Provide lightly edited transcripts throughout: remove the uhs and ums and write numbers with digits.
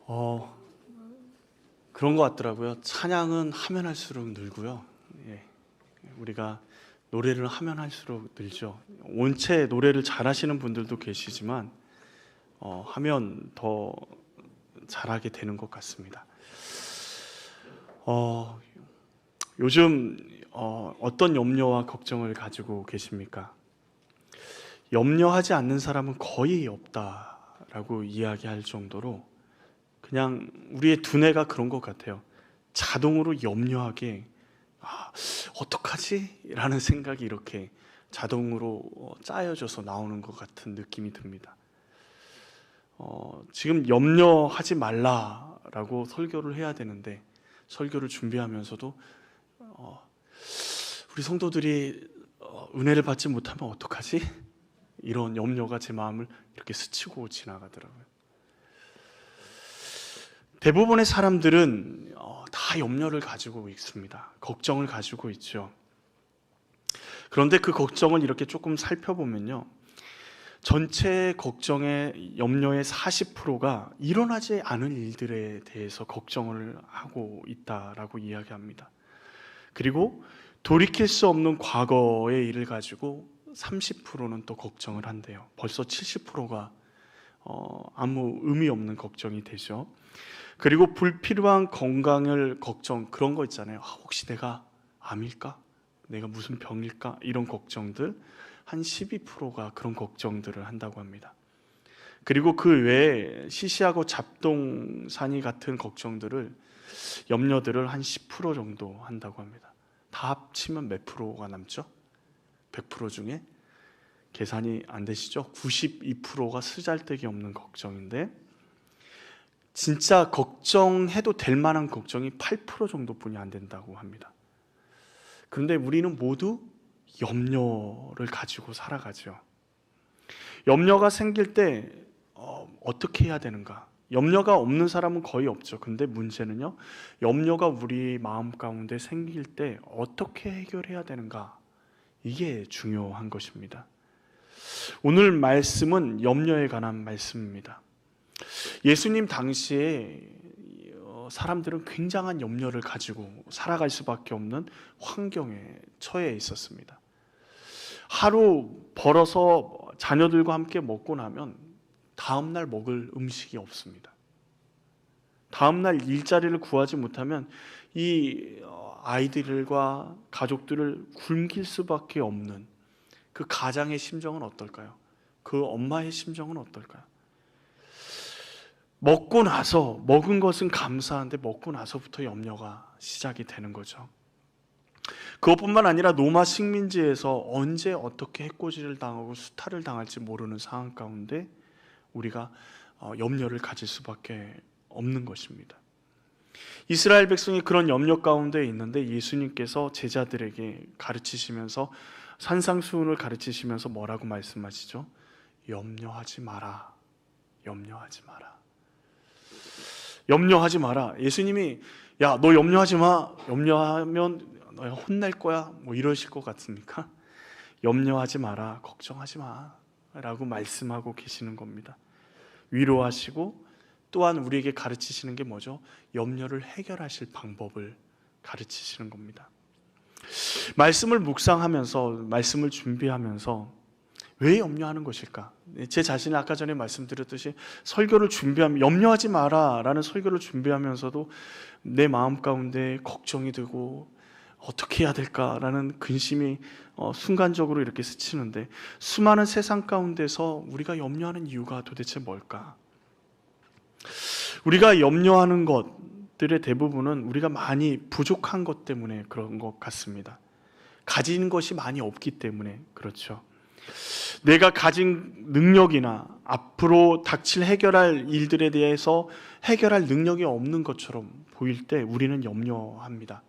어, 그런 것 같더라고요. 찬양은 하면 할수록 늘고요. 예, 우리가 노래를 하면 할수록 늘죠. 원체 노래를 잘하시는 분들도 계시지만 하면 더 잘하게 되는 것 같습니다. 요즘 어떤 염려와 걱정을 가지고 계십니까? 염려하지 않는 사람은 거의 없다라고 이야기할 정도로 그냥 우리의 두뇌가 그런 것 같아요. 자동으로 염려하게 어떡하지? 라는 생각이 이렇게 자동으로 짜여져서 나오는 것 같은 느낌이 듭니다. 지금 염려하지 말라라고 설교를 해야 되는데 설교를 준비하면서도 우리 성도들이 은혜를 받지 못하면 어떡하지? 이런 염려가 제 마음을 이렇게 스치고 지나가더라고요. 대부분의 사람들은 다 염려를 가지고 있습니다. 걱정을 가지고 있죠. 그런데 그 걱정을 이렇게 조금 살펴보면요, 전체 걱정의 염려의 40%가 일어나지 않은 일들에 대해서 걱정을 하고 있다라고 이야기합니다. 그리고 돌이킬 수 없는 과거의 일을 가지고 30%는 또 걱정을 한대요. 벌써 70%가 아무 의미 없는 걱정이 되죠. 그리고 불필요한 건강을 걱정, 그런 거 있잖아요. 혹시 내가 암일까? 내가 무슨 병일까? 이런 걱정들 한 12%가 그런 걱정들을 한다고 합니다. 그리고 그 외에 시시하고 잡동사니 같은 걱정들을, 염려들을 한 10% 정도 한다고 합니다. 다 합치면 몇 프로가 남죠? 100% 중에 계산이 안 되시죠? 92%가 쓰잘데기 없는 걱정인데 진짜 걱정해도 될 만한 걱정이 8% 정도뿐이 안 된다고 합니다. 그런데 우리는 모두 염려를 가지고 살아가죠. 염려가 생길 때 어떻게 해야 되는가? 염려가 없는 사람은 거의 없죠. 근데 문제는요, 염려가 우리 마음 가운데 생길 때 어떻게 해결해야 되는가? 이게 중요한 것입니다. 오늘 말씀은 염려에 관한 말씀입니다. 예수님 당시에 사람들은 굉장한 염려를 가지고 살아갈 수밖에 없는 환경에 처해 있었습니다. 하루 벌어서 자녀들과 함께 먹고 나면 다음날 먹을 음식이 없습니다. 다음날 일자리를 구하지 못하면 이 아이들과 가족들을 굶길 수밖에 없는 그 가장의 심정은 어떨까요? 그 엄마의 심정은 어떨까요? 먹고 나서, 먹은 것은 감사한데 먹고 나서부터 염려가 시작이 되는 거죠. 그것뿐만 아니라 노마 식민지에서 언제 어떻게 해코지를 당하고 수탈을 당할지 모르는 상황 가운데 우리가 염려를 가질 수밖에 없는 것입니다. 이스라엘 백성이 그런 염려 가운데 있는데 예수님께서 제자들에게 가르치시면서, 산상수훈을 가르치시면서 뭐라고 말씀하시죠? 염려하지 마라. 염려하지 마라. 염려하지 마라. 예수님이 야, 너 염려하지 마. 염려하면 너 혼날 거야. 뭐 이러실 것 같습니까? 염려하지 마라. 걱정하지 마. 라고 말씀하고 계시는 겁니다. 위로하시고 또한 우리에게 가르치시는 게 뭐죠? 염려를 해결하실 방법을 가르치시는 겁니다. 말씀을 묵상하면서, 말씀을 준비하면서 왜 염려하는 것일까? 제 자신이 아까 전에 말씀드렸듯이 설교를 준비하면 염려하지 마라 라는 설교를 준비하면서도 내 마음 가운데 걱정이 되고 어떻게 해야 될까라는 근심이 순간적으로 이렇게 스치는데, 수많은 세상 가운데서 우리가 염려하는 이유가 도대체 뭘까? 우리가 염려하는 것들의 대부분은 우리가 많이 부족한 것 때문에 그런 것 같습니다. 가진 것이 많이 없기 때문에 그렇죠. 내가 가진 능력이나 앞으로 닥칠 해결할 일들에 대해서 해결할 능력이 없는 것처럼 보일 때 우리는 염려합니다.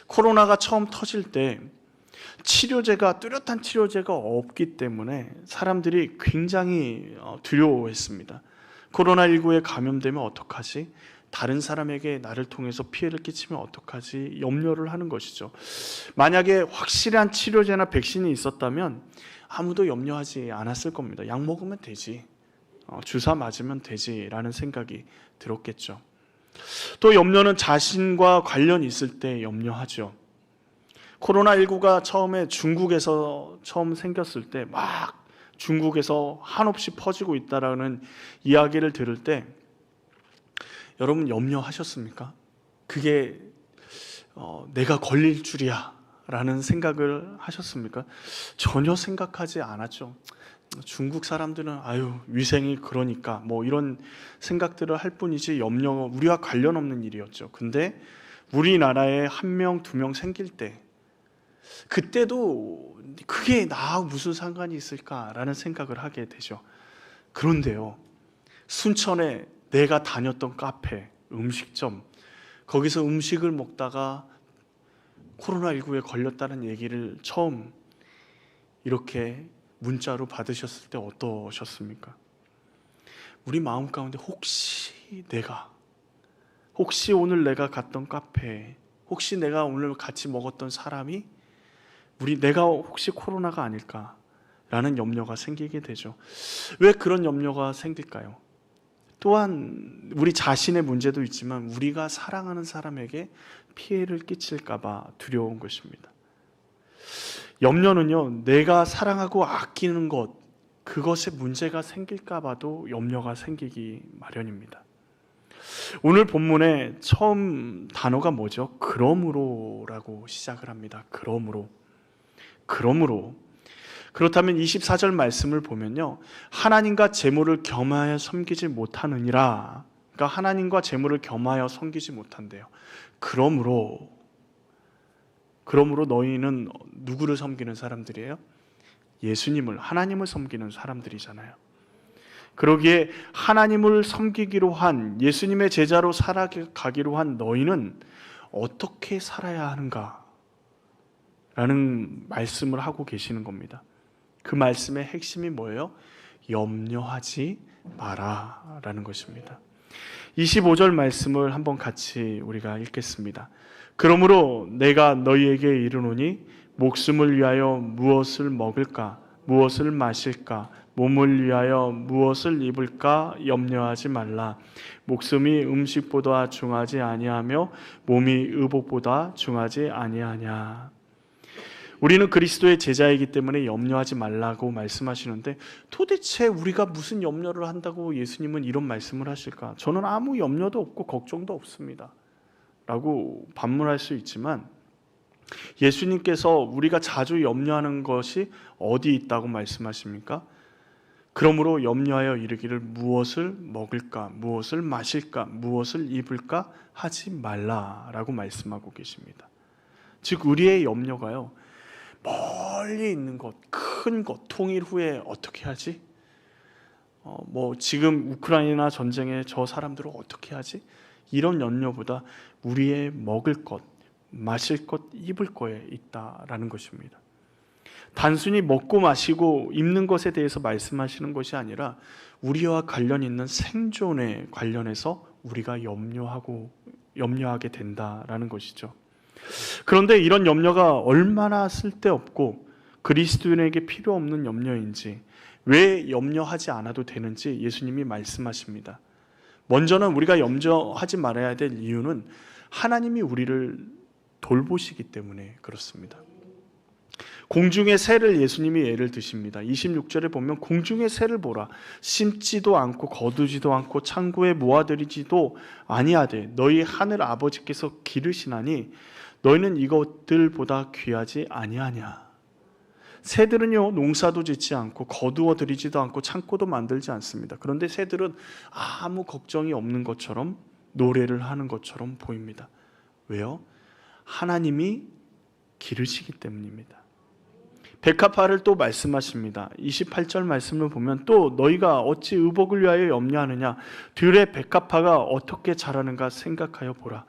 코로나가 처음 터질 때 뚜렷한 치료제가 없기 때문에 사람들이 굉장히 두려워했습니다. 코로나19에 감염되면 어떡하지? 다른 사람에게 나를 통해서 피해를 끼치면 어떡하지? 염려를 하는 것이죠. 만약에 확실한 치료제나 백신이 있었다면 아무도 염려하지 않았을 겁니다. 약 먹으면 되지. 주사 맞으면 되지라는 생각이 들었겠죠. 또 염려는 자신과 관련이 있을 때 염려하죠. 코로나19가 처음에 중국에서 처음 생겼을 때 막 중국에서 한없이 퍼지고 있다라는 이야기를 들을 때 여러분 염려하셨습니까? 그게 내가 걸릴 줄이야 라는 생각을 하셨습니까? 전혀 생각하지 않았죠. 중국 사람들은 위생이 그러니까 뭐 이런 생각들을 할 뿐이지 우리와 관련 없는 일이었죠. 근데 우리나라에 1명, 2명 생길 때 그때도 그게 나하고 무슨 상관이 있을까라는 생각을 하게 되죠. 그런데요, 순천에 내가 다녔던 카페, 음식점, 거기서 음식을 먹다가 코로나19에 걸렸다는 얘기를 처음 이렇게 문자로 받으셨을 때 어떠셨습니까? 우리 마음 가운데 혹시 오늘 내가 갔던 카페에, 혹시 내가 오늘 같이 먹었던 사람이 내가 혹시 코로나가 아닐까라는 염려가 생기게 되죠. 왜 그런 염려가 생길까요? 또한 우리 자신의 문제도 있지만 우리가 사랑하는 사람에게 피해를 끼칠까 봐 두려운 것입니다. 염려는요, 내가 사랑하고 아끼는 것, 그것에 문제가 생길까 봐도 염려가 생기기 마련입니다. 오늘 본문의 처음 단어가 뭐죠? 그러므로라고 시작을 합니다. 그러므로. 그렇다면 24절 말씀을 보면요, 하나님과 재물을 겸하여 섬기지 못하느니라. 그러니까 하나님과 재물을 겸하여 섬기지 못한대요. 그러므로 너희는 누구를 섬기는 사람들이에요? 예수님을, 하나님을 섬기는 사람들이잖아요. 그러기에 하나님을 섬기기로 한, 예수님의 제자로 살아가기로 한 너희는 어떻게 살아야 하는가? 라는 말씀을 하고 계시는 겁니다. 그 말씀의 핵심이 뭐예요? 염려하지 마라 라는 것입니다. 25절 말씀을 한번 같이 우리가 읽겠습니다. 그러므로 내가 너희에게 이르노니 목숨을 위하여 무엇을 먹을까, 무엇을 마실까, 몸을 위하여 무엇을 입을까 염려하지 말라. 목숨이 음식보다 중하지 아니하며 몸이 의복보다 중하지 아니하냐. 우리는 그리스도의 제자이기 때문에 염려하지 말라고 말씀하시는데, 도대체 우리가 무슨 염려를 한다고 예수님은 이런 말씀을 하실까? 저는 아무 염려도 없고 걱정도 없습니다 라고 반문할 수 있지만, 예수님께서 우리가 자주 염려하는 것이 어디 있다고 말씀하십니까? 그러므로 염려하여 이르기를 무엇을 먹을까, 무엇을 마실까, 무엇을 입을까 하지 말라라고 말씀하고 계십니다. 즉 우리의 염려가요, 멀리 있는 것, 큰 것, 통일 후에 어떻게 하지? 지금 우크라이나 전쟁에 저 사람들을 어떻게 하지? 이런 염려보다 우리의 먹을 것, 마실 것, 입을 거에 있다라는 것입니다. 단순히 먹고 마시고 입는 것에 대해서 말씀하시는 것이 아니라 우리와 관련 있는 생존에 관련해서 우리가 염려하게 된다라는 것이죠. 그런데 이런 염려가 얼마나 쓸데없고 그리스도인에게 필요 없는 염려인지, 왜 염려하지 않아도 되는지 예수님이 말씀하십니다. 먼저는 우리가 염려하지 말아야 될 이유는 하나님이 우리를 돌보시기 때문에 그렇습니다. 공중의 새를 예수님이 예를 드십니다. 26절에 보면 공중의 새를 보라. 심지도 않고 거두지도 않고 창고에 모아들이지도 아니하되 너희 하늘 아버지께서 기르시나니 너희는 이것들보다 귀하지 아니하냐. 새들은요, 농사도 짓지 않고 거두어 들이지도 않고 창고도 만들지 않습니다. 그런데 새들은 아무 걱정이 없는 것처럼, 노래를 하는 것처럼 보입니다. 왜요? 하나님이 기르시기 때문입니다. 백합화를 또 말씀하십니다. 28절 말씀을 보면 또 너희가 어찌 의복을 위하여 염려하느냐. 들의 백합화가 어떻게 자라는가 생각하여 보라.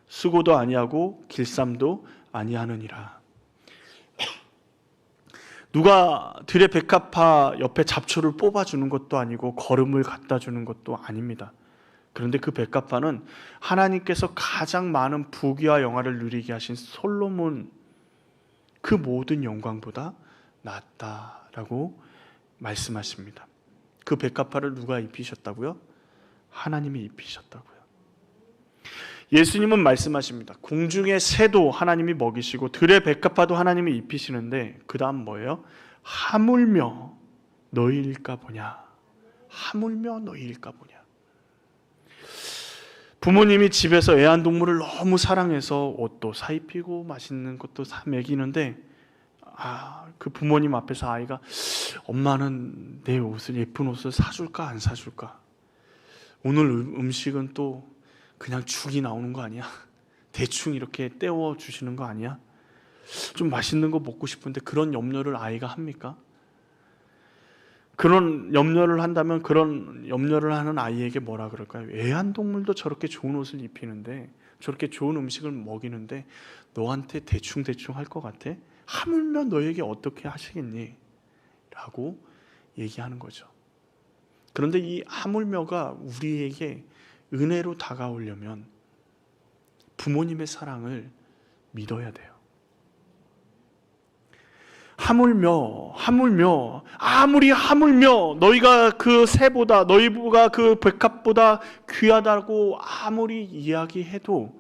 수고도 아니하고 길쌈도 아니하느니라. 누가 들의 백합화 옆에 잡초를 뽑아주는 것도 아니고 거름을 갖다 주는 것도 아닙니다. 그런데 그 백합화는 하나님께서 가장 많은 부귀와 영화를 누리게 하신 솔로몬 그 모든 영광보다 낫다라고 말씀하십니다. 그 백합화를 누가 입히셨다고요? 하나님이 입히셨다고요. 예수님은 말씀하십니다. 공중의 새도 하나님이 먹이시고 들의 백합화도 하나님이 입히시는데 그 다음 뭐예요? 하물며 너희일까 보냐. 하물며 너희일까 보냐. 부모님이 집에서 애완동물을 너무 사랑해서 옷도 사 입히고 맛있는 것도 사 먹이는데 그 부모님 앞에서 아이가 엄마는 내 옷을, 예쁜 옷을 사줄까 안 사줄까? 오늘 음식은 또 그냥 죽이 나오는 거 아니야? 대충 이렇게 때워 주시는 거 아니야? 좀 맛있는 거 먹고 싶은데 그런 염려를 아이가 합니까? 그런 염려를 한다면 그런 염려를 하는 아이에게 뭐라 그럴까요? 애완동물도 저렇게 좋은 옷을 입히는데 저렇게 좋은 음식을 먹이는데 너한테 대충대충 할 것 같아? 하물며 너에게 어떻게 하시겠니? 라고 얘기하는 거죠. 그런데 이 하물며가 우리에게 은혜로 다가오려면 부모님의 사랑을 믿어야 돼요. 하물며 아무리 하물며 너희가 그 새보다 너희가 그 백합보다 귀하다고 아무리 이야기해도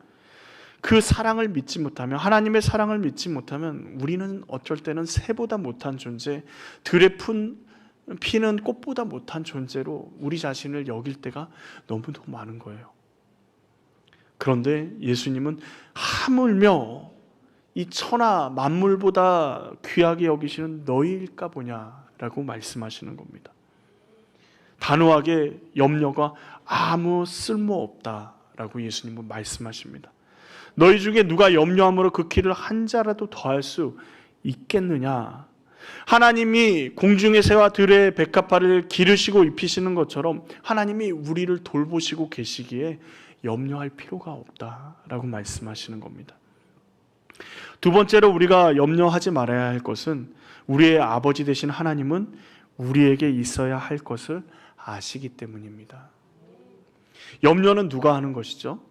그 사랑을 믿지 못하면, 하나님의 사랑을 믿지 못하면 우리는 어쩔 때는 새보다 못한 존재, 들에 피는 꽃보다 못한 존재로 우리 자신을 여길 때가 너무도 많은 거예요. 그런데 예수님은 하물며 이 천하 만물보다 귀하게 여기시는 너희일까 보냐라고 말씀하시는 겁니다. 단호하게 염려가 아무 쓸모없다라고 예수님은 말씀하십니다. 너희 중에 누가 염려함으로 그 키를 한 자라도 더할 수 있겠느냐? 하나님이 공중의 새와 들의 백합화를 기르시고 입히시는 것처럼 하나님이 우리를 돌보시고 계시기에 염려할 필요가 없다라고 말씀하시는 겁니다. 두 번째로 우리가 염려하지 말아야 할 것은 우리의 아버지 되신 하나님은 우리에게 있어야 할 것을 아시기 때문입니다. 염려는 누가 하는 것이죠?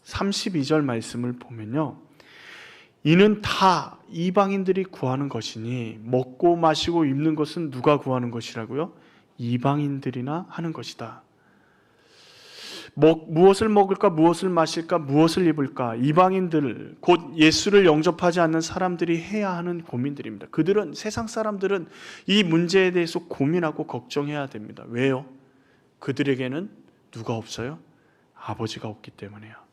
32절 말씀을 보면요, 이는 다 이방인들이 구하는 것이니 먹고 마시고 입는 것은 누가 구하는 것이라고요? 이방인들이나 하는 것이다. 무엇을 먹을까, 무엇을 마실까, 무엇을 입을까, 이방인들, 곧 예수를 영접하지 않는 사람들이 해야 하는 고민들입니다. 그들은, 세상 사람들은 이 문제에 대해서 고민하고 걱정해야 됩니다. 왜요? 그들에게는 누가 없어요? 아버지가 없기 때문이에요.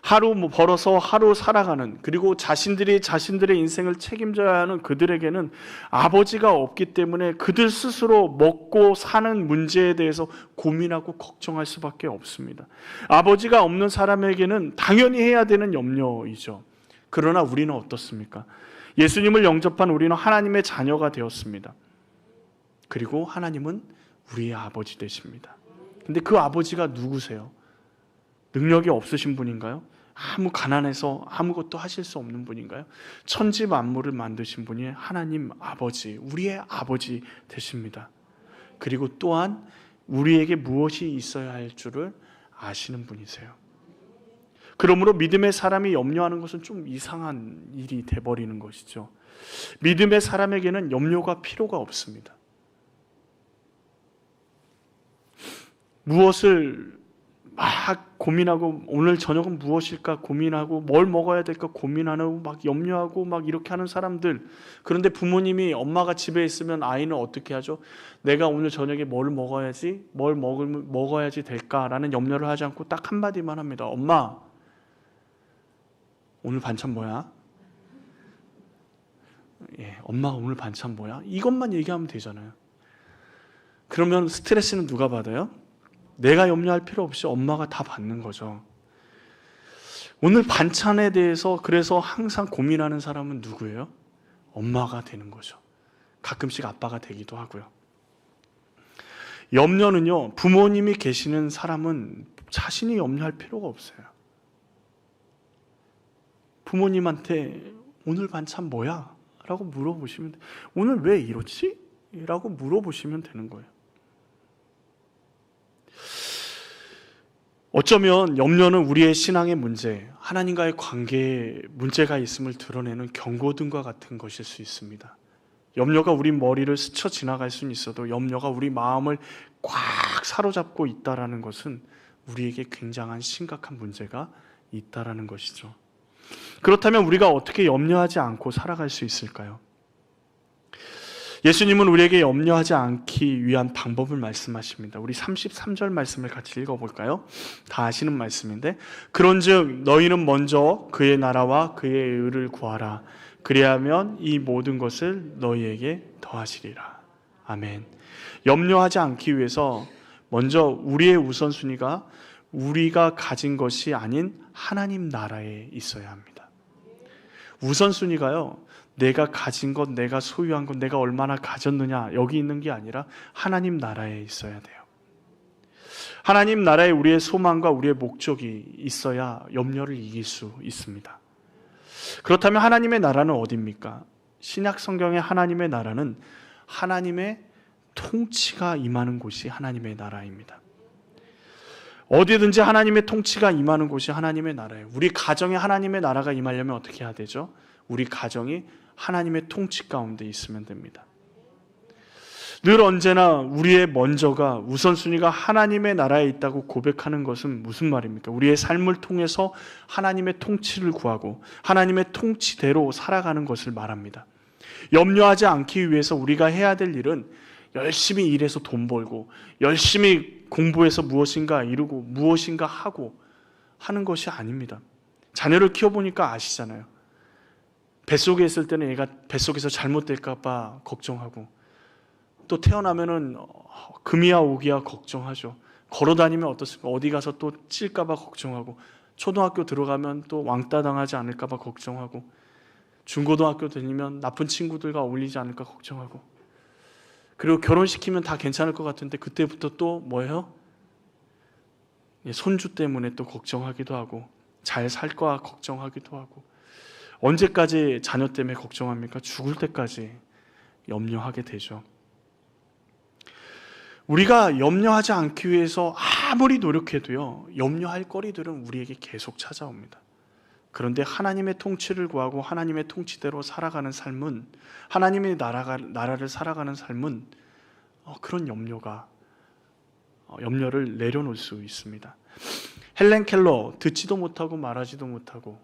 하루 벌어서 하루 살아가는, 그리고 자신들이 자신들의 인생을 책임져야 하는 그들에게는 아버지가 없기 때문에 그들 스스로 먹고 사는 문제에 대해서 고민하고 걱정할 수밖에 없습니다. 아버지가 없는 사람에게는 당연히 해야 되는 염려이죠. 그러나 우리는 어떻습니까? 예수님을 영접한 우리는 하나님의 자녀가 되었습니다. 그리고 하나님은 우리의 아버지 되십니다. 근데 그 아버지가 누구세요? 능력이 없으신 분인가요? 아무 가난해서 아무것도 하실 수 없는 분인가요? 천지 만물을 만드신 분이 하나님 아버지, 우리의 아버지 되십니다. 그리고 또한 우리에게 무엇이 있어야 할 줄을 아시는 분이세요. 그러므로 믿음의 사람이 염려하는 것은 좀 이상한 일이 돼버리는 것이죠. 믿음의 사람에게는 염려가 필요가 없습니다. 무엇을 막 고민하고, 오늘 저녁은 무엇일까 고민하고, 뭘 먹어야 될까 고민하고, 막 염려하고 막 이렇게 하는 사람들. 그런데 부모님이, 엄마가 집에 있으면 아이는 어떻게 하죠? 내가 오늘 저녁에 뭘 먹어야지, 먹어야지 될까라는 염려를 하지 않고 딱 한마디만 합니다. 엄마, 오늘 반찬 뭐야? 엄마 오늘 반찬 뭐야? 이것만 얘기하면 되잖아요. 그러면 스트레스는 누가 받아요? 내가 염려할 필요 없이 엄마가 다 받는 거죠. 오늘 반찬에 대해서 그래서 항상 고민하는 사람은 누구예요? 엄마가 되는 거죠. 가끔씩 아빠가 되기도 하고요. 염려는요, 부모님이 계시는 사람은 자신이 염려할 필요가 없어요. 부모님한테 오늘 반찬 뭐야? 라고 물어보시면, 오늘 왜 이러지? 라고 물어보시면 되는 거예요. 어쩌면 염려는 우리의 신앙의 문제, 하나님과의 관계에 문제가 있음을 드러내는 경고등과 같은 것일 수 있습니다. 염려가 우리 머리를 스쳐 지나갈 수는 있어도 염려가 우리 마음을 꽉 사로잡고 있다라는 것은 우리에게 굉장한 심각한 문제가 있다라는 것이죠. 그렇다면 우리가 어떻게 염려하지 않고 살아갈 수 있을까요? 예수님은 우리에게 염려하지 않기 위한 방법을 말씀하십니다. 우리 33절 말씀을 같이 읽어볼까요? 다 아시는 말씀인데, 그런즉 너희는 먼저 그의 나라와 그의 의를 구하라. 그리하면 이 모든 것을 너희에게 더하시리라. 아멘. 염려하지 않기 위해서 먼저 우리의 우선순위가 우리가 가진 것이 아닌 하나님 나라에 있어야 합니다. 우선순위가요, 내가 가진 것, 내가 소유한 것, 내가 얼마나 가졌느냐 여기 있는 게 아니라 하나님 나라에 있어야 돼요. 하나님 나라에 우리의 소망과 우리의 목적이 있어야 염려를 이길 수 있습니다. 그렇다면 하나님의 나라는 어디입니까? 신약 성경의 하나님의 나라는 하나님의 통치가 임하는 곳이 하나님의 나라입니다. 어디든지 하나님의 통치가 임하는 곳이 하나님의 나라예요. 우리 가정에 하나님의 나라가 임하려면 어떻게 해야 되죠? 우리 가정이 하나님의 통치 가운데 있으면 됩니다. 늘 언제나 우리의 먼저가, 우선순위가 하나님의 나라에 있다고 고백하는 것은 무슨 말입니까? 우리의 삶을 통해서 하나님의 통치를 구하고 하나님의 통치대로 살아가는 것을 말합니다. 염려하지 않기 위해서 우리가 해야 될 일은 열심히 일해서 돈 벌고 열심히 공부해서 무엇인가 이루고 무엇인가 하고 하는 것이 아닙니다. 자녀를 키워보니까 아시잖아요. 뱃속에 있을 때는 얘가 뱃속에서 잘못될까 봐 걱정하고, 또 태어나면은 금이야 오기야 걱정하죠. 걸어다니면 어떻습니까? 어디 가서 또 찔까 봐 걱정하고, 초등학교 들어가면 또 왕따 당하지 않을까 봐 걱정하고, 중고등학교 다니면 나쁜 친구들과 어울리지 않을까 걱정하고, 그리고 결혼시키면 다 괜찮을 것 같은데 그때부터 또 뭐예요? 손주 때문에 또 걱정하기도 하고, 잘 살 거야 걱정하기도 하고, 언제까지 자녀 때문에 걱정합니까? 죽을 때까지 염려하게 되죠. 우리가 염려하지 않기 위해서 아무리 노력해도요, 염려할 거리들은 우리에게 계속 찾아옵니다. 그런데 하나님의 통치를 구하고 하나님의 통치대로 살아가는 삶은, 하나님의 나라를 살아가는 삶은 그런 염려를 내려놓을 수 있습니다. 헬렌 켈러, 듣지도 못하고 말하지도 못하고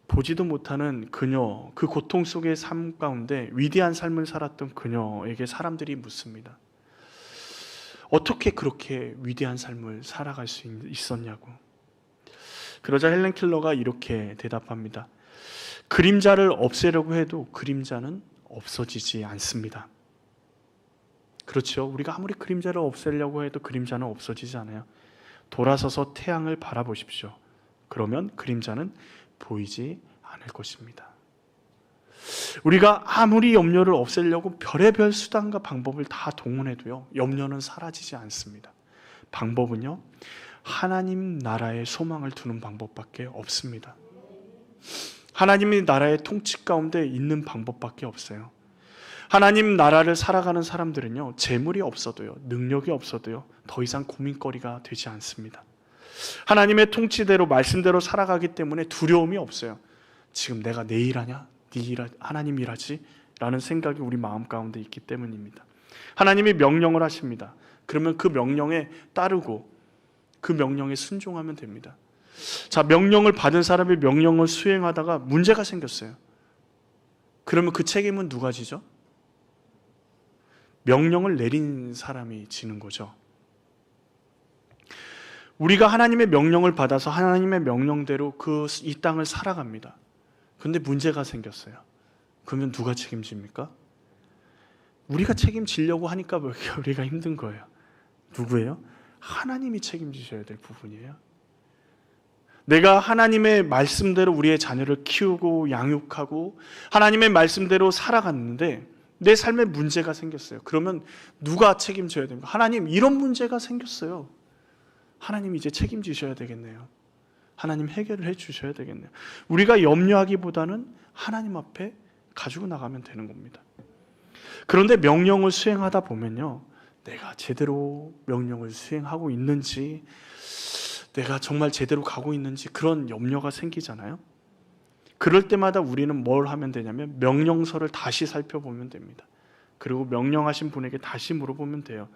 보지도 못하는 그녀, 그 고통 속의 삶 가운데 위대한 삶을 살았던 그녀에게 사람들이 묻습니다. 어떻게 그렇게 위대한 삶을 살아갈 수 있었냐고. 그러자 헬렌 켈러가 이렇게 대답합니다. 그림자를 없애려고 해도 그림자는 없어지지 않습니다. 그렇죠. 우리가 아무리 그림자를 없애려고 해도 그림자는 없어지지 않아요. 돌아서서 태양을 바라보십시오. 그러면 그림자는 보이지 않을 것입니다. 우리가 아무리 염려를 없애려고 별의별 수단과 방법을 다 동원해도요, 염려는 사라지지 않습니다. 방법은요, 하나님 나라에 소망을 두는 방법밖에 없습니다. 하나님의 나라의 통치 가운데 있는 방법밖에 없어요. 하나님 나라를 살아가는 사람들은요, 재물이 없어도요, 능력이 없어도요, 더 이상 고민거리가 되지 않습니다. 하나님의 통치대로, 말씀대로 살아가기 때문에 두려움이 없어요. 지금 내가 내 일하냐? 네 일, 하나님 일하지? 라는 생각이 우리 마음 가운데 있기 때문입니다. 하나님이 명령을 하십니다. 그러면 그 명령에 따르고 그 명령에 순종하면 됩니다. 자, 명령을 받은 사람이 명령을 수행하다가 문제가 생겼어요. 그러면 그 책임은 누가 지죠? 명령을 내린 사람이 지는 거죠. 우리가 하나님의 명령을 받아서 하나님의 명령대로 이 땅을 살아갑니다. 근데 문제가 생겼어요. 그러면 누가 책임집니까? 우리가 책임지려고 하니까 우리가 힘든 거예요. 누구예요? 하나님이 책임지셔야 될 부분이에요. 내가 하나님의 말씀대로 우리의 자녀를 키우고 양육하고 하나님의 말씀대로 살아갔는데 내 삶에 문제가 생겼어요. 그러면 누가 책임져야 됩니까? 하나님, 이런 문제가 생겼어요. 하나님 이제 책임지셔야 되겠네요. 하나님 해결을 해주셔야 되겠네요. 우리가 염려하기보다는 하나님 앞에 가지고 나가면 되는 겁니다. 그런데 명령을 수행하다 보면요, 내가 제대로 명령을 수행하고 있는지, 내가 정말 제대로 가고 있는지 그런 염려가 생기잖아요. 그럴 때마다 우리는 뭘 하면 되냐면 명령서를 다시 살펴보면 됩니다. 그리고 명령하신 분에게 다시 물어보면 돼요.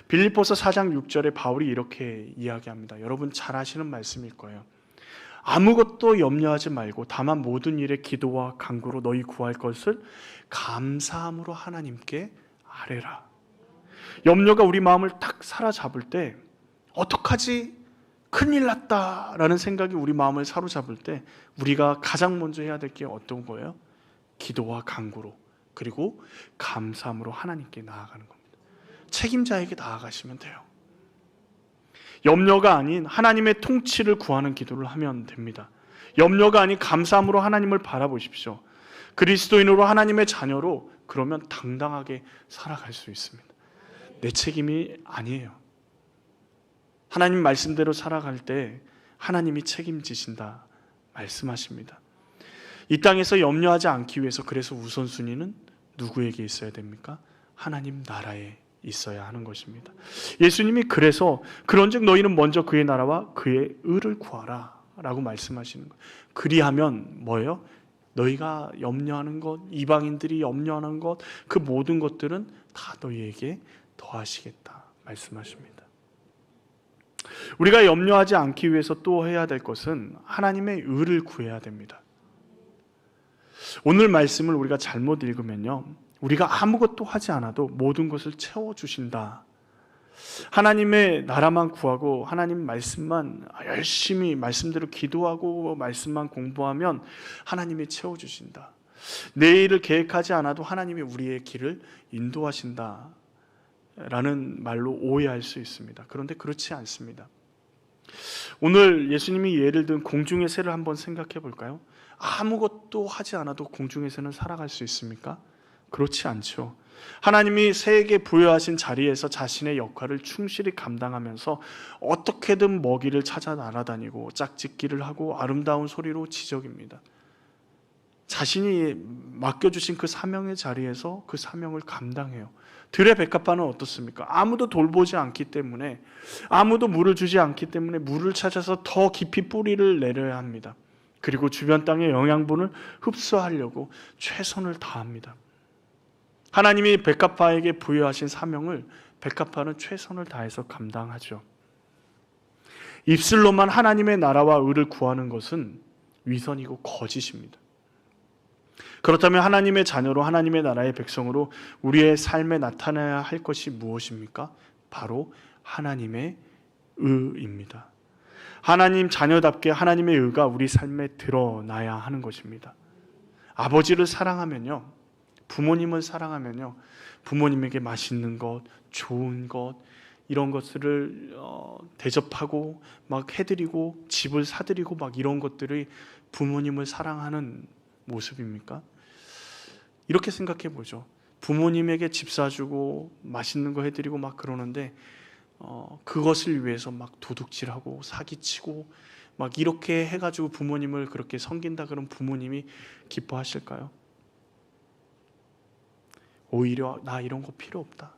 빌립보서 4장 6절에 바울이 이렇게 이야기합니다. 여러분 잘 아시는 말씀일 거예요. 아무것도 염려하지 말고 다만 모든 일에 기도와 간구로 너희 구할 것을 감사함으로 하나님께 아뢰라. 염려가 우리 마음을 딱 사로잡을 때 어떡하지? 큰일 났다라는 생각이 우리 마음을 사로잡을 때 우리가 가장 먼저 해야 될 게 어떤 거예요? 기도와 간구로 그리고 감사함으로 하나님께 나아가는 겁니다. 책임자에게 나아가시면 돼요. 염려가 아닌 하나님의 통치를 구하는 기도를 하면 됩니다. 염려가 아닌 감사함으로 하나님을 바라보십시오. 그리스도인으로 하나님의 자녀로 그러면 당당하게 살아갈 수 있습니다. 내 책임이 아니에요. 하나님 말씀대로 살아갈 때 하나님이 책임지신다 말씀하십니다. 이 땅에서 염려하지 않기 위해서 그래서 우선순위는 누구에게 있어야 됩니까? 하나님 나라에 있어야 하는 것입니다. 예수님이 그래서 그런즉 너희는 먼저 그의 나라와 그의 의를 구하라 라고 말씀하시는 거예요. 그리하면 뭐예요? 너희가 염려하는 것, 이방인들이 염려하는 것, 그 모든 것들은 다 너희에게 더하시겠다 말씀하십니다. 우리가 염려하지 않기 위해서 또 해야 될 것은 하나님의 의를 구해야 됩니다. 오늘 말씀을 우리가 잘못 읽으면요, 우리가 아무것도 하지 않아도 모든 것을 채워주신다. 하나님의 나라만 구하고 하나님 말씀만 열심히 말씀대로 기도하고 말씀만 공부하면 하나님이 채워주신다. 내일을 계획하지 않아도 하나님이 우리의 길을 인도하신다 라는 말로 오해할 수 있습니다. 그런데 그렇지 않습니다. 오늘 예수님이 예를 든 공중의 새를 한번 생각해 볼까요? 아무것도 하지 않아도 공중의 새는 살아갈 수 있습니까? 그렇지 않죠. 하나님이 새에게 부여하신 자리에서 자신의 역할을 충실히 감당하면서 어떻게든 먹이를 찾아 날아다니고 짝짓기를 하고 아름다운 소리로 지저귀입니다. 자신이 맡겨주신 그 사명의 자리에서 그 사명을 감당해요. 들의 백합화는 어떻습니까? 아무도 돌보지 않기 때문에, 아무도 물을 주지 않기 때문에 물을 찾아서 더 깊이 뿌리를 내려야 합니다. 그리고 주변 땅의 영양분을 흡수하려고 최선을 다합니다. 하나님이 백합화에게 부여하신 사명을 백합화는 최선을 다해서 감당하죠. 입술로만 하나님의 나라와 의를 구하는 것은 위선이고 거짓입니다. 그렇다면 하나님의 자녀로 하나님의 나라의 백성으로 우리의 삶에 나타나야 할 것이 무엇입니까? 바로 하나님의 의입니다. 하나님 자녀답게 하나님의 의가 우리 삶에 드러나야 하는 것입니다. 아버지를 사랑하면요, 부모님을 사랑하면요, 부모님에게 맛있는 것, 좋은 것, 이런 것들을 대접하고 막 해드리고 집을 사드리고 막 이런 것들이 부모님을 사랑하는 모습입니까? 이렇게 생각해 보죠. 부모님에게 집 사주고 맛있는 거 해드리고 막 그러는데 그것을 위해서 막 도둑질하고 사기치고 막 이렇게 해가지고 부모님을 그렇게 섬긴다 그러면 부모님이 기뻐하실까요? 오히려 나 이런 거 필요 없다,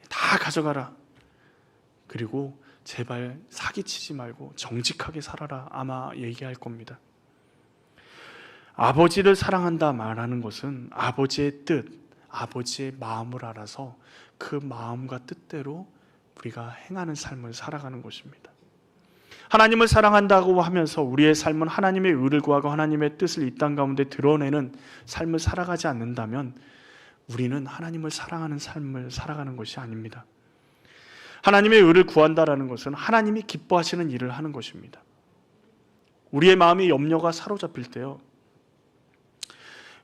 다 가져가라, 그리고 제발 사기치지 말고 정직하게 살아라, 아마 얘기할 겁니다. 아버지를 사랑한다 말하는 것은 아버지의 뜻, 아버지의 마음을 알아서 그 마음과 뜻대로 우리가 행하는 삶을 살아가는 것입니다. 하나님을 사랑한다고 하면서 우리의 삶은 하나님의 의를 구하고 하나님의 뜻을 이 땅 가운데 드러내는 삶을 살아가지 않는다면 우리는 하나님을 사랑하는 삶을 살아가는 것이 아닙니다. 하나님의 의를 구한다라는 것은 하나님이 기뻐하시는 일을 하는 것입니다. 우리의 마음이 염려가 사로잡힐 때요,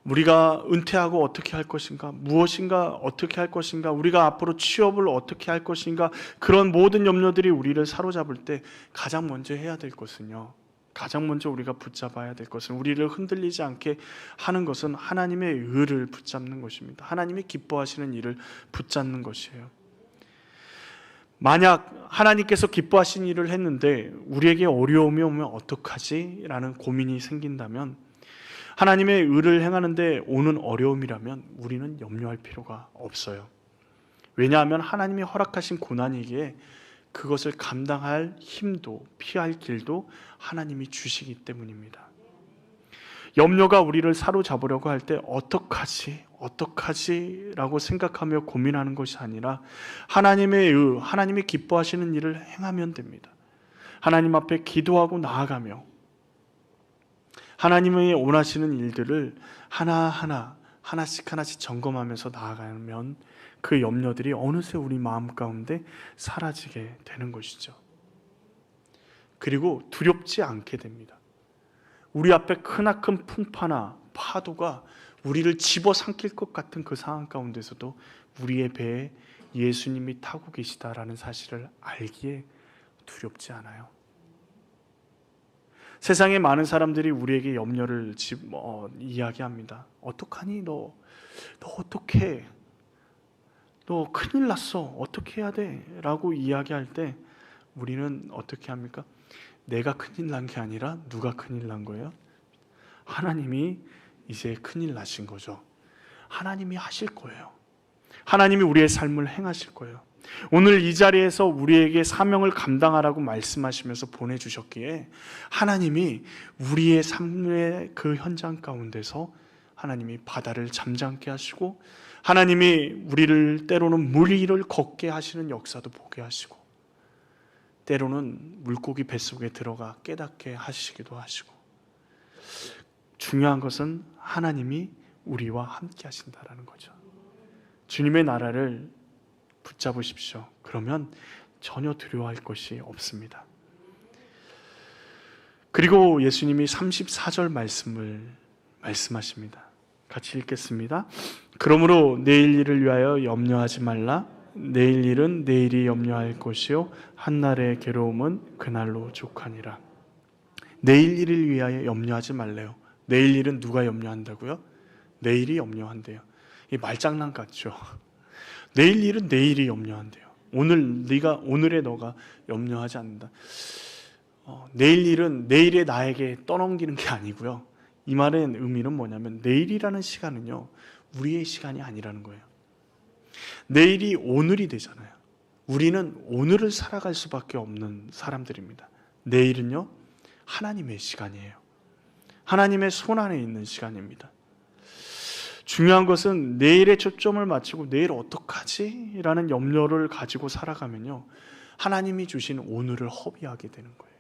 우리가 은퇴하고 어떻게 할 것인가, 무엇인가 어떻게 할 것인가, 우리가 앞으로 취업을 어떻게 할 것인가, 그런 모든 염려들이 우리를 사로잡을 때 가장 먼저 해야 될 것은요, 가장 먼저 우리가 붙잡아야 될 것은, 우리를 흔들리지 않게 하는 것은 하나님의 의를 붙잡는 것입니다. 하나님이 기뻐하시는 일을 붙잡는 것이에요. 만약 하나님께서 기뻐하신 일을 했는데 우리에게 어려움이 오면 어떡하지? 라는 고민이 생긴다면, 하나님의 의를 행하는데 오는 어려움이라면 우리는 염려할 필요가 없어요. 왜냐하면 하나님이 허락하신 고난이기에 그것을 감당할 힘도 피할 길도 하나님이 주시기 때문입니다. 염려가 우리를 사로잡으려고 할 때 어떡하지 라고 생각하며 고민하는 것이 아니라 하나님이 기뻐하시는 일을 행하면 됩니다. 하나님 앞에 기도하고 나아가며 하나님이 원하시는 일들을 하나씩 점검하면서 나아가면 그 염려들이 어느새 우리 마음 가운데 사라지게 되는 것이죠. 그리고 두렵지 않게 됩니다. 우리 앞에 크나큰 풍파나 파도가 우리를 집어삼킬 것 같은 그 상황 가운데서도 우리의 배에 예수님이 타고 계시다라는 사실을 알기에 두렵지 않아요. 세상에 많은 사람들이 우리에게 염려를 이야기합니다. 어떡하니? 너 어떡해? 너 큰일 났어. 어떻게 해야 돼? 라고 이야기할 때 우리는 어떻게 합니까? 내가 큰일 난 게 아니라 누가 큰일 난 거예요? 하나님이 이제 큰일 나신 거죠. 하나님이 하실 거예요. 하나님이 우리의 삶을 행하실 거예요. 오늘 이 자리에서 우리에게 사명을 감당하라고 말씀하시면서 보내주셨기에 하나님이 우리의 삶의 그 현장 가운데서 하나님이 바다를 잠잠케 하시고 하나님이 우리를 때로는 물 위를 걷게 하시는 역사도 보게 하시고 때로는 물고기 뱃속에 들어가 깨닫게 하시기도 하시고 중요한 것은 하나님이 우리와 함께 하신다라는 거죠. 주님의 나라를 붙잡으십시오. 그러면 전혀 두려워할 것이 없습니다. 그리고 예수님이 34절 말씀하십니다. 같이 읽겠습니다. 그러므로 내일 일을 위하여 염려하지 말라. 내일 일은 내일이 염려할 것이요 한날의 괴로움은 그날로 족하니라. 내일 일을 위하여 염려하지 말래요. 내일 일은 누가 염려한다고요? 내일이 염려한대요. 이 말장난 같죠? 내일 일은 내일이 염려한대요. 오늘의 너가 염려하지 않는다. 내일 일은 내일의 나에게 떠넘기는 게 아니고요. 이 말의 의미는 뭐냐면 내일이라는 시간은요 우리의 시간이 아니라는 거예요. 내일이 오늘이 되잖아요. 우리는 오늘을 살아갈 수밖에 없는 사람들입니다. 내일은요 하나님의 시간이에요. 하나님의 손 안에 있는 시간입니다. 중요한 것은 내일에 초점을 맞추고 내일 어떡하지? 라는 염려를 가지고 살아가면요 하나님이 주신 오늘을 허비하게 되는 거예요.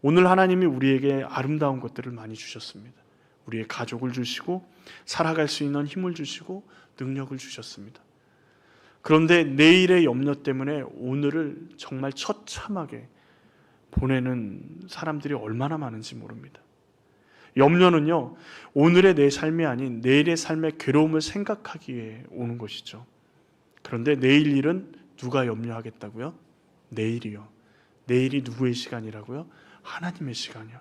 오늘 하나님이 우리에게 아름다운 것들을 많이 주셨습니다. 우리의 가족을 주시고 살아갈 수 있는 힘을 주시고 능력을 주셨습니다. 그런데 내일의 염려 때문에 오늘을 정말 처참하게 보내는 사람들이 얼마나 많은지 모릅니다. 염려는요 오늘의 내 삶이 아닌 내일의 삶의 괴로움을 생각하기에 오는 것이죠. 그런데 내일 일은 누가 염려하겠다고요? 내일이요. 내일이 누구의 시간이라고요? 하나님의 시간이요.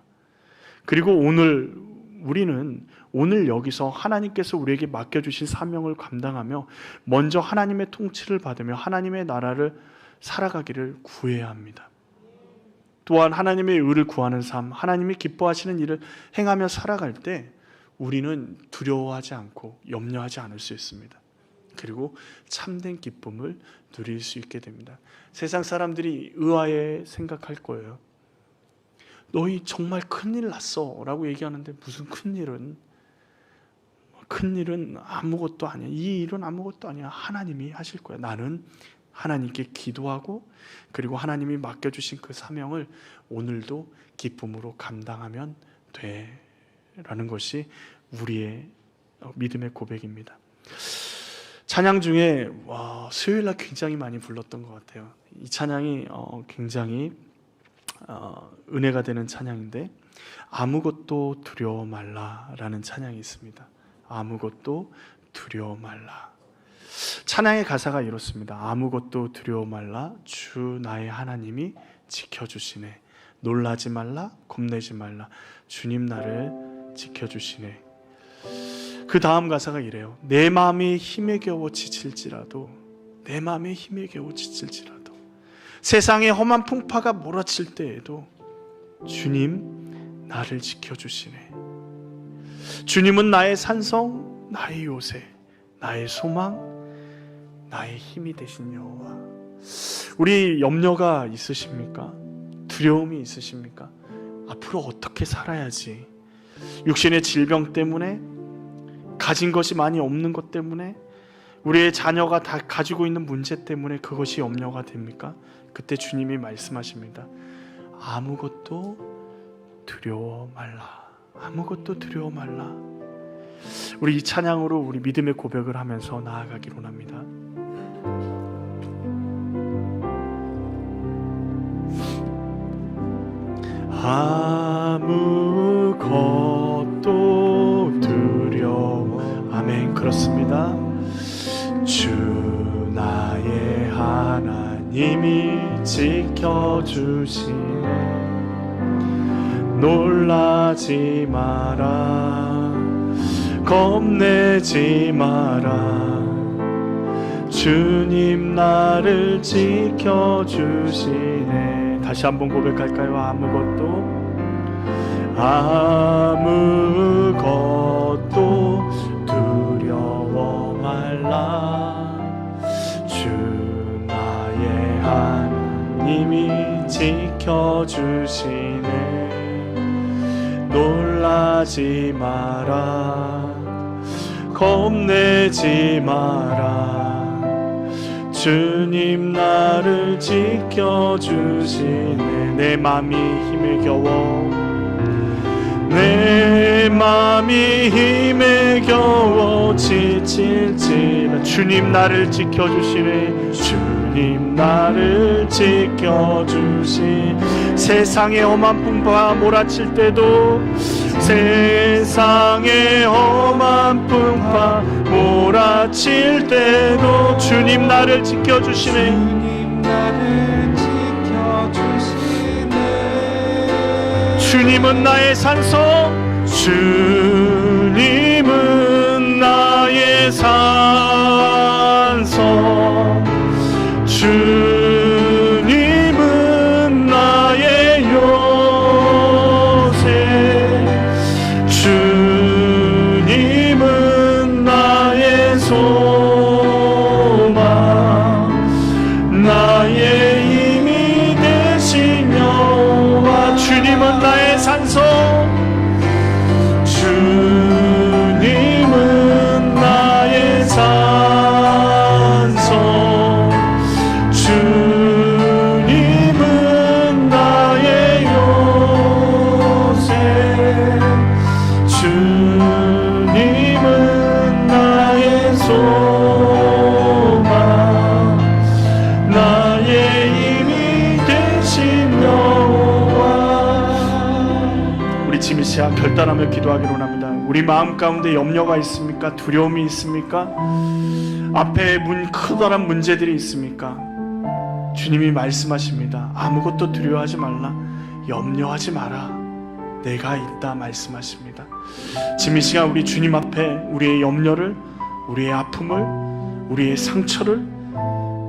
그리고 우리는 오늘 여기서 하나님께서 우리에게 맡겨주신 사명을 감당하며 먼저 하나님의 통치를 받으며 하나님의 나라를 살아가기를 구해야 합니다. 또한 하나님의 의를 구하는 삶, 하나님이 기뻐하시는 일을 행하며 살아갈 때 우리는 두려워하지 않고 염려하지 않을 수 있습니다. 그리고 참된 기쁨을 누릴 수 있게 됩니다. 세상 사람들이 의아해 생각할 거예요. 너희 정말 큰일 났어 라고 얘기하는데 무슨 큰일은 아무것도 아니야. 이 일은 아무것도 아니야. 하나님이 하실 거야. 나는 하나님께 기도하고 그리고 하나님이 맡겨주신 그 사명을 오늘도 기쁨으로 감당하면 돼 라는 것이 우리의 믿음의 고백입니다. 찬양 중에 수요일날 굉장히 많이 불렀던 것 같아요. 이 찬양이 굉장히 은혜가 되는 찬양인데 아무것도 두려워 말라라는 찬양이 있습니다. 아무것도 두려워 말라. 찬양의 가사가 이렇습니다. 아무것도 두려워 말라. 주 나의 하나님이 지켜주시네. 놀라지 말라. 겁내지 말라. 주님 나를 지켜주시네. 그 다음 가사가 이래요. 내 마음이 힘에 겨워 지칠지라도 세상의 험한 풍파가 몰아칠 때에도 주님 나를 지켜주시네. 주님은 나의 산성, 나의 요새, 나의 소망, 나의 힘이 되신 여호와. 우리 염려가 있으십니까? 두려움이 있으십니까? 앞으로 어떻게 살아야지? 육신의 질병 때문에, 가진 것이 많이 없는 것 때문에, 우리의 자녀가 다 가지고 있는 문제 때문에 그것이 염려가 됩니까? 그때 주님이 말씀하십니다. 아무것도 두려워 말라. 아무것도 두려워 말라. 우리 이 찬양으로 우리 믿음의 고백을 하면서 나아가기로 합니다. 아무것도 두려워. 아멘. 그렇습니다. 주 나의 하나님이 지켜주시네. 놀라지 마라. 겁내지 마라. 주님 나를 지켜주시네. 다시 한번 고백할까요? 아무것도 두려워 말라. 주 나의 하나님이 지켜주시네. 놀라지 마라. 겁내지 마라. 주님 나를 지켜주시네. 내 맘이 힘에 겨워, 내 맘이 힘에 겨워 지칠지라. 주님 나를 지켜주시네. 주님 나를 지켜주시. 세상의 험한 풍파 몰아칠 때도, 세상의 험한 풍파 몰아칠 때도 주님 나를 지켜주시네. 주님 나를 지켜주시네. 주님은 나의 산소, 주님은 나의 산소, 주님은 나의 요새, 주님은 나의 소망, 나의 힘이 되신 여호와. 주님은 나의 산소, 주님은 나의 산소, 주님은 나의 요새, 주님은 나의 소망, 나의 힘이 되신 여호와. 우리 지미 씨와 결단하며 기도하기로 합니다. 우리 마음 가운데 염려가 있습니까? 두려움이 있습니까? 앞에 커다란 문제들이 있습니까? 주님이 말씀하십니다. 아무것도 두려워하지 말라. 염려하지 마라. 내가 있다 말씀하십니다. 지금 이 시간 우리 주님 앞에 우리의 염려를, 우리의 아픔을, 우리의 상처를,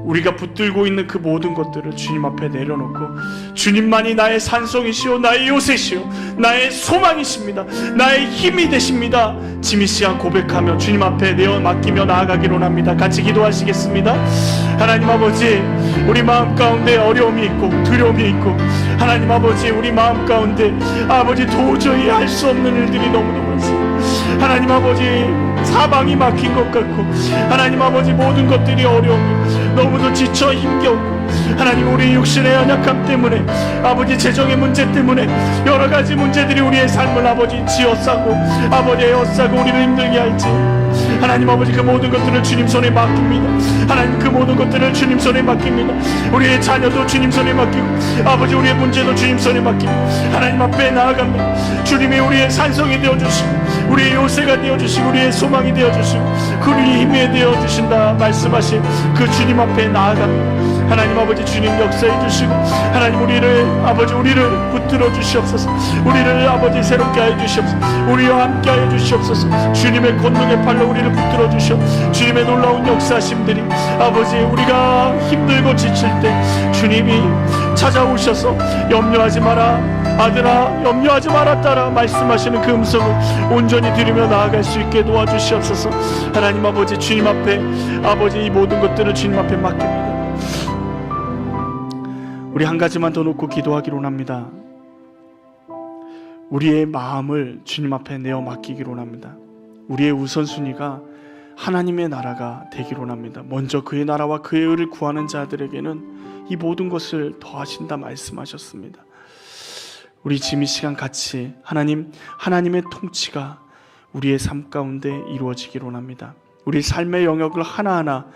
우리가 붙들고 있는 그 모든 것들을 주님 앞에 내려놓고, 주님만이 나의 산성이시오, 나의 요새시오, 나의 소망이십니다, 나의 힘이 되십니다. 지금 이 시간 고백하며 주님 앞에 내어 맡기며 나아가기로 합니다. 같이 기도하시겠습니다. 하나님 아버지, 우리 마음 가운데 어려움이 있고 두려움이 있고, 하나님 아버지 우리 마음 가운데 아버지 도저히 할 수 없는 일들이 너무너무 많습니다. 하나님 아버지 사방이 막힌 것 같고, 하나님 아버지 모든 것들이 어려움이 너무도 지쳐 힘겹고, 하나님 우리 육신의 연약함 때문에, 아버지 재정의 문제 때문에 여러 가지 문제들이 우리의 삶을 아버지 지어싸고 아버지 에워싸고 우리를 힘들게 할지, 하나님 아버지 그 모든 것들을 주님 손에 맡깁니다. 하나님 그 모든 것들을 주님 손에 맡깁니다. 우리의 자녀도 주님 손에 맡기고, 아버지 우리의 문제도 주님 손에 맡기고, 하나님 앞에 나아갑니다. 주님이 우리의 산성이 되어주시고, 우리의 요새가 되어주시고, 우리의 소망이 되어주시고, 우리의 힘이 되어주신다 말씀하신 그 주님 앞에 나아갑니다. 하나님 아버지 주님 역사해 주시고, 하나님 우리를 붙들어 주시옵소서. 우리를 아버지 새롭게 하여 주시옵소서. 우리와 함께 하여 주시옵소서. 주님의 권능의 팔로 우리를 붙들어 주시오. 주님의 놀라운 역사심들이 아버지 우리가 힘들고 지칠 때 주님이 찾아오셔서 염려하지 마라 아들아, 염려하지 마라 딸아 말씀하시는 그 음성을 온전히 들으며 나아갈 수 있게 도와주시옵소서. 하나님 아버지 주님 앞에 아버지 이 모든 것들을 주님 앞에 맡깁니다. 우리 한 가지만 더 놓고 기도하기로 합니다. 우리의 마음을 주님 앞에 내어 맡기기로 합니다. 우리의 우선순위가 하나님의 나라가 되기로 합니다. 먼저 그의 나라와 그의 의를 구하는 자들에게는 이 모든 것을 더하신다 말씀하셨습니다. 우리 지금 이 시간 같이 하나님의 통치가 우리의 삶 가운데 이루어지기로 합니다. 우리 삶의 영역을 하나하나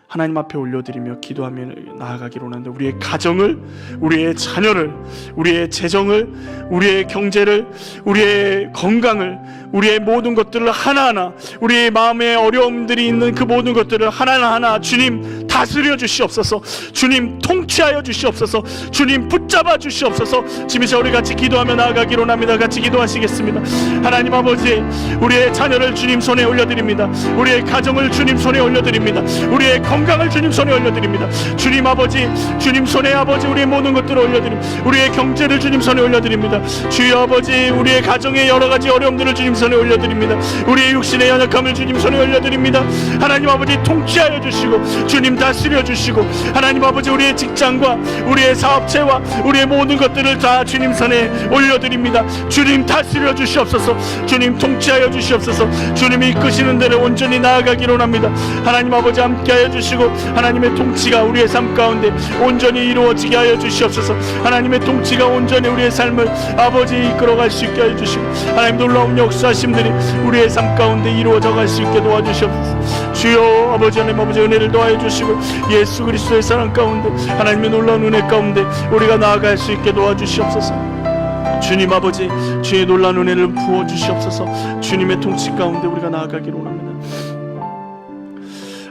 하나님 앞에 올려드리며 기도하며 나아가기로 하는데, 우리의 가정을, 우리의 자녀를, 우리의 재정을, 우리의 경제를, 우리의 건강을, 우리의 모든 것들을 하나하나, 우리의 마음에 어려움들이 있는 그 모든 것들을 하나하나 주님 다스려 주시옵소서. 주님 통치하여 주시옵소서. 주님 붙잡아 주시옵소서. 지금 우리 같이 기도하며 나아가기로 합니다. 같이 기도하시겠습니다. 하나님 아버지, 우리의 자녀를 주님 손에 올려드립니다. 우리의 가정을 주님 손에 올려드립니다. 우리의 건강을 주님 손에 올려드립니다. 주님 아버지, 주님 손에 아버지 우리의 모든 것들을 올려드립니다. 우리의 경제를 주님 손에 올려드립니다. 주여 아버지, 우리의 가정의 여러 가지 어려움들을 주님 손에 올려드립니다. 우리의 육신의 연약함을 주님 손에 올려드립니다. 하나님 아버지 통치하여 주시고 주님 다스려 주시고, 하나님 아버지 우리의 직장과 우리의 사업체와 우리의 모든 것들을 다 주님 손에 올려드립니다. 주님 다스려 주시옵소서. 주님 통치하여 주시옵소서. 주님이 이끄시는 대로 온전히 나아가기로 합니다. 하나님 아버지 함께하여 주시고 하나님의 통치가 우리의 삶 가운데 온전히 이루어지게 하여 주시옵소서. 하나님의 통치가 온전히 우리의 삶을 아버지 이끌어갈 수 있게 하여 주시고, 하나님 놀라운 역사심들이 우리의 삶 가운데 이루어져 갈 수 있게 도와주시옵소서. 주여 아버지, 하나님 아버지 은혜를 더하여 주시고 예수 그리스도의 사랑 가운데, 하나님의 놀라운 은혜 가운데 우리가 나아갈 수 있게 도와주시옵소서. 주님 아버지, 주의 놀라운 은혜를 부어주시옵소서. 주님의 통치 가운데 우리가 나아가기로 합니다.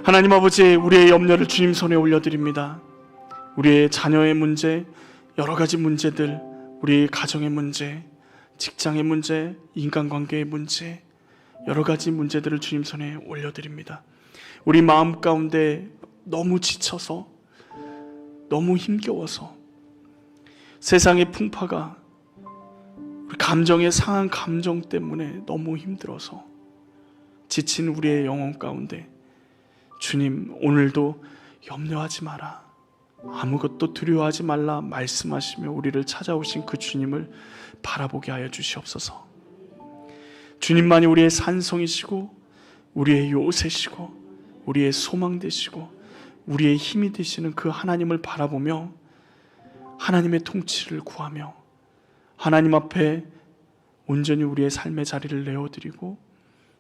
하나님 아버지, 우리의 염려를 주님 손에 올려드립니다. 우리의 자녀의 문제, 여러 가지 문제들, 우리의 가정의 문제, 직장의 문제, 인간관계의 문제, 여러 가지 문제들을 주님 손에 올려드립니다. 우리 마음 가운데 너무 지쳐서, 너무 힘겨워서, 세상의 풍파가 우리 감정의 상한 감정 때문에 너무 힘들어서 지친 우리의 영혼 가운데 주님 오늘도 염려하지 마라, 아무것도 두려워하지 말라 말씀하시며 우리를 찾아오신 그 주님을 바라보게 하여 주시옵소서. 주님만이 우리의 산성이시고 우리의 요새시고 우리의 소망 되시고 우리의 힘이 되시는 그 하나님을 바라보며 하나님의 통치를 구하며 하나님 앞에 온전히 우리의 삶의 자리를 내어드리고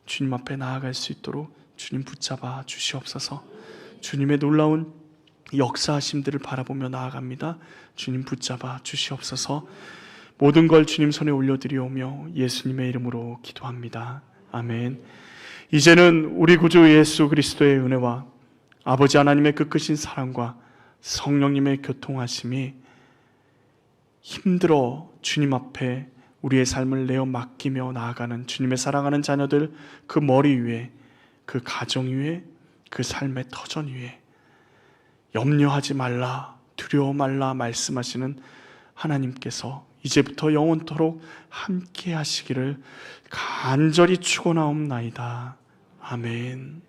주님 앞에 나아갈 수 있도록 주님 붙잡아 주시옵소서. 주님의 놀라운 역사하심들을 바라보며 나아갑니다. 주님 붙잡아 주시옵소서. 모든 걸 주님 손에 올려드리오며 예수님의 이름으로 기도합니다. 아멘. 이제는 우리 구주 예수 그리스도의 은혜와 아버지 하나님의 그 크신 사랑과 성령님의 교통하심이 힘들어 주님 앞에 우리의 삶을 내어 맡기며 나아가는 주님의 사랑하는 자녀들, 그 머리 위에, 그 가정 위에, 그 삶의 터전 위에 염려하지 말라, 두려워 말라 말씀하시는 하나님께서 이제부터 영원토록 함께 하시기를 간절히 축원하옵나이다. 아멘.